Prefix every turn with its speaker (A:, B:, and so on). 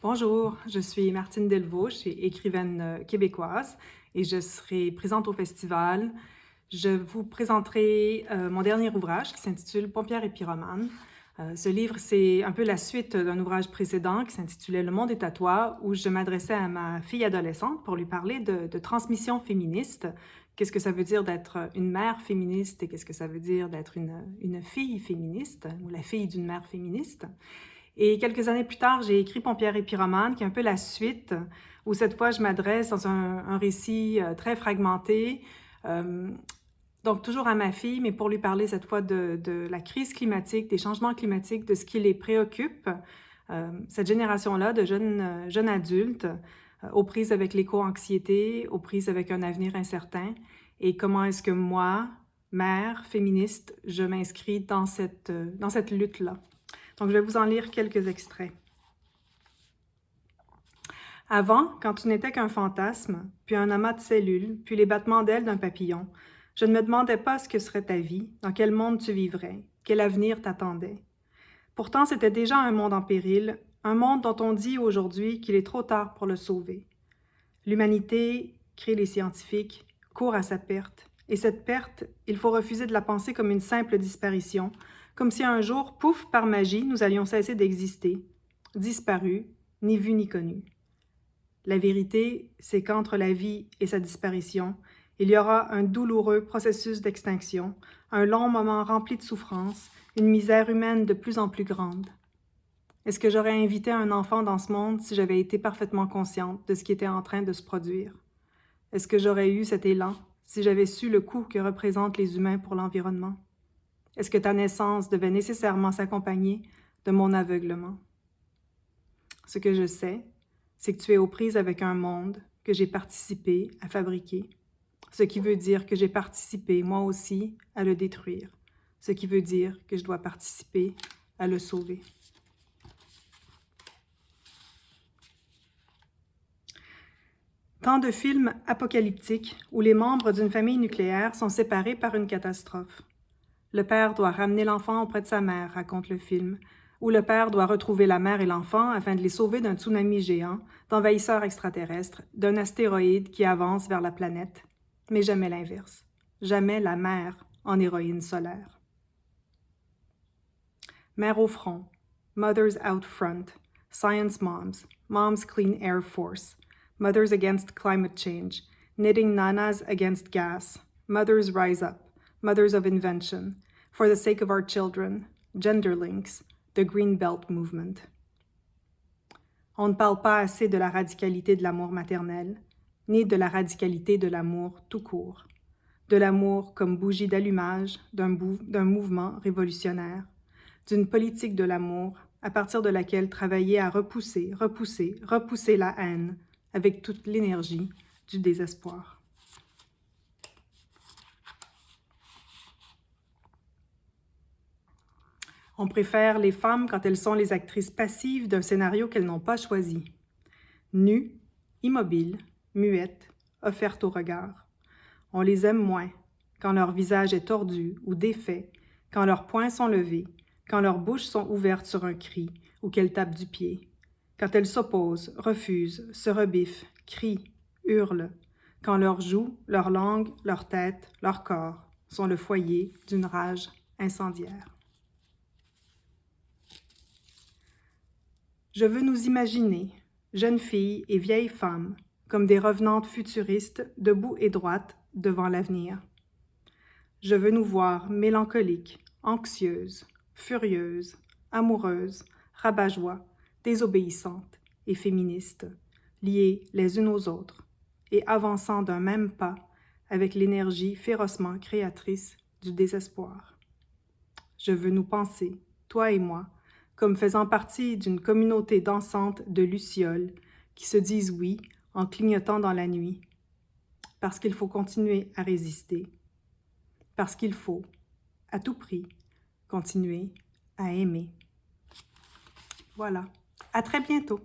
A: Bonjour, je suis Martine Delvaux, je suis écrivaine québécoise et je serai présente au festival. Je vous présenterai mon dernier ouvrage qui s'intitule Pompière et pyromane. Ce livre, c'est un peu la suite d'un ouvrage précédent qui s'intitulait Le monde est à toi, où je m'adressais à ma fille adolescente pour lui parler de transmission féministe. Qu'est-ce que ça veut dire d'être une mère féministe et qu'est-ce que ça veut dire d'être une fille féministe ou la fille d'une mère féministe. Et quelques années plus tard, j'ai écrit Pompière et pyromane, qui est un peu la suite, où cette fois, je m'adresse dans un récit très fragmenté, euh, donc toujours à ma fille, mais pour lui parler cette fois de la crise climatique, des changements climatiques, de ce qui les préoccupe, cette génération-là de jeunes adultes, aux prises avec l'éco-anxiété, aux prises avec un avenir incertain, et comment est-ce que moi, mère féministe, je m'inscris dans cette lutte-là. Donc, je vais vous en lire quelques extraits. Avant, quand tu n'étais qu'un fantasme, puis un amas de cellules, puis les battements d'ailes d'un papillon, je ne me demandais pas ce que serait ta vie, dans quel monde tu vivrais, quel avenir t'attendait. Pourtant, c'était déjà un monde en péril, un monde dont on dit aujourd'hui qu'il est trop tard pour le sauver. L'humanité, crient les scientifiques, court à sa perte, et cette perte, il faut refuser de la penser comme une simple disparition, comme si un jour, pouf, par magie, nous allions cesser d'exister, disparus, ni vus ni connus. La vérité, c'est qu'entre la vie et sa disparition, il y aura un douloureux processus d'extinction, un long moment rempli de souffrance, une misère humaine de plus en plus grande. Est-ce que j'aurais invité un enfant dans ce monde si j'avais été parfaitement consciente de ce qui était en train de se produire? Est-ce que j'aurais eu cet élan si j'avais su le coût que représentent les humains pour l'environnement? Est-ce que ta naissance devait nécessairement s'accompagner de mon aveuglement? Ce que je sais, c'est que tu es aux prises avec un monde que j'ai participé à fabriquer, ce qui veut dire que j'ai participé, moi aussi, à le détruire, ce qui veut dire que je dois participer à le sauver. Tant de films apocalyptiques où les membres d'une famille nucléaire sont séparés par une catastrophe. Le père doit ramener l'enfant auprès de sa mère, raconte le film, où le père doit retrouver la mère et l'enfant afin de les sauver d'un tsunami géant, d'envahisseurs extraterrestres, d'un astéroïde qui avance vers la planète. Mais jamais l'inverse. Jamais la mère en héroïne solaire. Mère au front, Mothers Out Front, Science Moms, Moms Clean Air Force, Mothers Against Climate Change, Knitting Nanas Against Gas, Mothers Rise Up, Mothers of Invention, For the Sake of Our Children, Gender Links, The Green Belt Movement. On ne parle pas assez de la radicalité de l'amour maternel, ni de la radicalité de l'amour tout court, de l'amour comme bougie d'allumage d'un mouvement révolutionnaire, d'une politique de l'amour à partir de laquelle travailler à repousser la haine avec toute l'énergie du désespoir. On préfère les femmes quand elles sont les actrices passives d'un scénario qu'elles n'ont pas choisi. Nues, immobiles, muettes, offertes au regard. On les aime moins quand leur visage est tordu ou défait, quand leurs poings sont levés, quand leurs bouches sont ouvertes sur un cri ou qu'elles tapent du pied, quand elles s'opposent, refusent, se rebiffent, crient, hurlent, quand leurs joues, leur langue, leur tête, leur corps sont le foyer d'une rage incendiaire. Je veux nous imaginer, jeunes filles et vieilles femmes, comme des revenantes futuristes, debout et droites devant l'avenir. Je veux nous voir mélancoliques, anxieuses, furieuses, amoureuses, rabat-joie, désobéissantes et féministes, liées les unes aux autres et avançant d'un même pas avec l'énergie férocement créatrice du désespoir. Je veux nous penser, toi et moi, comme faisant partie d'une communauté dansante de lucioles qui se disent oui en clignotant dans la nuit, parce qu'il faut continuer à résister, parce qu'il faut, à tout prix, continuer à aimer. Voilà. À très bientôt.